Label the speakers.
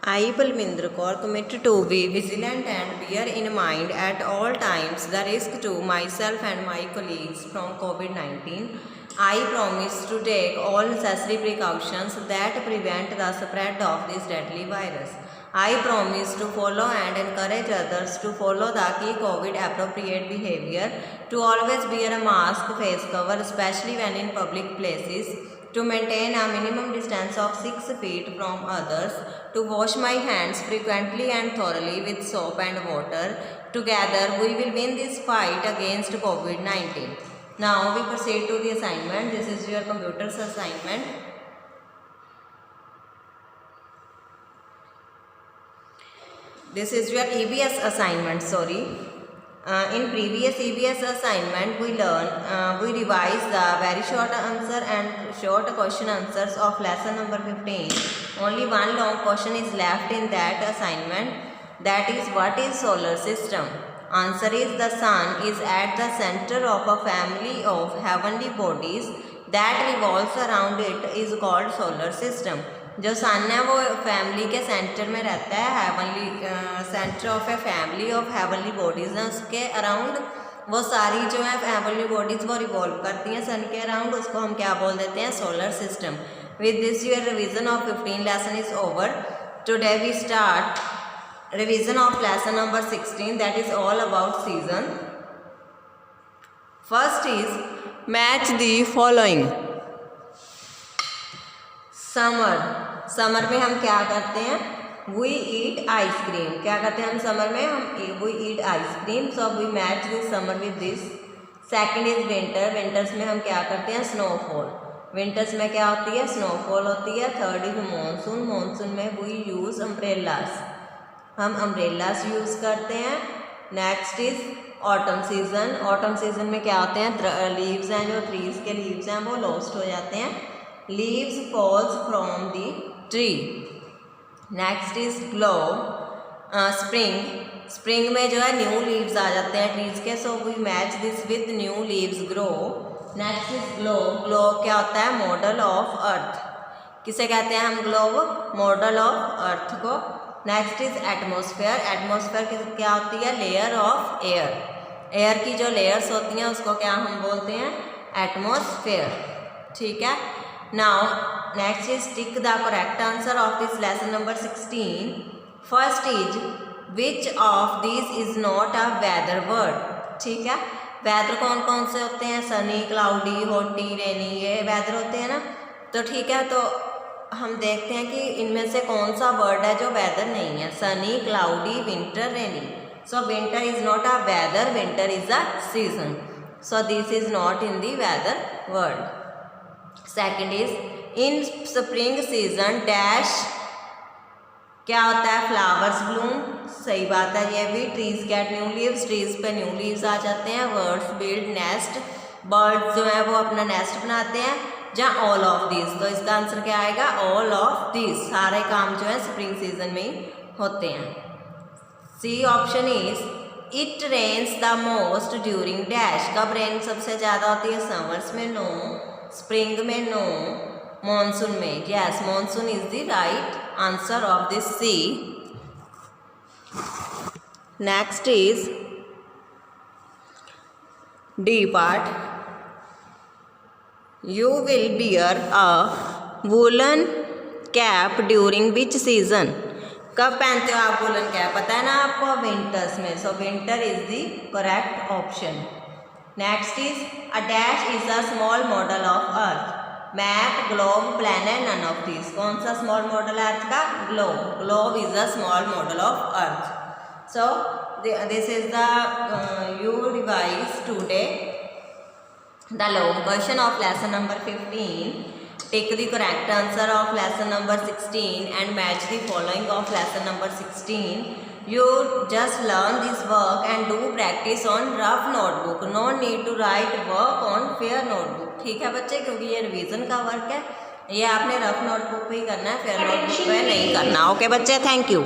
Speaker 1: I, Balminder Kaur, commit to be vigilant and bear in mind at all times the risk to myself and my colleagues from COVID-19. I promise to take all necessary precautions that prevent the spread of this deadly virus. I promise to follow and encourage others to follow the key COVID appropriate behavior, to always wear a mask, face cover, especially when in public places, to maintain a minimum distance of 6 feet from others, to wash my hands frequently and thoroughly with soap and water. Together we will win this fight against COVID-19. Now we proceed to the assignment. This is your computer's assignment. This is your EVS assignment, sorry. In previous EVS assignment, we revised the very short answer and short question answers of lesson number 15. Only one long question is left in that assignment. That is, what is solar system? Answer is, the sun is at the center of a family of heavenly bodies that revolves around it is called solar system. जो सन है वो family के centre में रहता है, heavenly centre of a family of heavenly bodies हैं, उसके around वो सारी जो है हेवनली बॉडीज़ वो रिवॉल्व करती हैं सन के अराउंड, उसको हम क्या बोल देते हैं, solar system. With this your revision of 15 lesson is over. Today we start revision of lesson number 16, that is all about season. First is match the following. Summer में हम क्या करते हैं, वी ईट आइसक्रीम. क्या करते हैं हम summer में, हम we eat ice cream. So we match this summer with this. Second is winter. Winters में हम क्या करते हैं, स्नोफॉल. विंटर्स में क्या होती है, स्नोफॉल होती है. Third is monsoon. मानसून में वी यूज़ अम्ब्रेलास. हम अम्ब्रेलास यूज़ करते हैं. Next is autumn season. Autumn season में क्या होते हैं, लीव्स हैं जो ट्रीज़ के लीव्स हैं वो लॉस्ट हो जाते हैं. Leaves falls from the tree. Next is glow. Spring. Spring में जो है न्यू लीव्स आ जाते हैं ट्रीज के. So we match this with new leaves grow. Next is glow. Glow क्या होता है, मॉडल ऑफ अर्थ. किसे कहते हैं हम ग्लो, मॉडल ऑफ अर्थ को. Next is atmosphere. एटमोसफेयर क्या होती है, लेयर ऑफ एयर. एयर की जो लेयर्स होती हैं उसको क्या हम बोलते हैं, एटमोसफेयर. ठीक है. Now next is tick the correct answer of this lesson number 16. First is, which of these is not a weather word. ठीक है, वेदर कौन कौन से होते हैं, सनी, क्लाउडी, हॉटी, रेनी, ये वेदर होते हैं ना. तो ठीक है, तो हम देखते हैं कि इनमें से कौन सा वर्ड है जो वेदर नहीं है. Sunny, cloudy, winter, rainy. So winter is not a weather, winter is a season. So this is not in the weather word. Second is, in spring season dash क्या होता है, फ्लावर्स ब्लूम. सही बात है ये भी. Trees get new leaves. Trees पे new leaves आ जाते हैं. Birds build nest. बर्ड्स जो है वो अपना नेस्ट बनाते हैं. जहाँ ऑल ऑफ दिस, तो इसका आंसर क्या आएगा, ऑल ऑफ दिस. सारे काम जो है स्प्रिंग सीजन में ही होते हैं. C option is, it rains the most during dash. कब रेन सबसे ज़्यादा होती है, समर्स में नो, स्प्रिंग में नो, मानसून में yes. Monsoon is the right answer of this C. Next is D part. You will bear a woollen cap during which season. कब पहनते हो आप वूलन कैप, पता है ना आपको, विंटर्स में. So winter is the correct option. Next is, a dash is a small model of earth. Map, globe, planet, none of this. कौन सा स्मॉल मॉडल है अर्थ का, globe. Globe is a small model of earth. So this is the you revise today the long question of lesson number 15. Take the correct answer of lesson number 16 and match the following of lesson number 16. You just learn this work and do practice on rough notebook. No need to write work on fair notebook. ठीक है बच्चे, क्योंकि ये revision का work है, ये आपने rough notebook पे ही करना है, फेयर नोटबुक पे नहीं करना. ओके बच्चे, थैंक यू.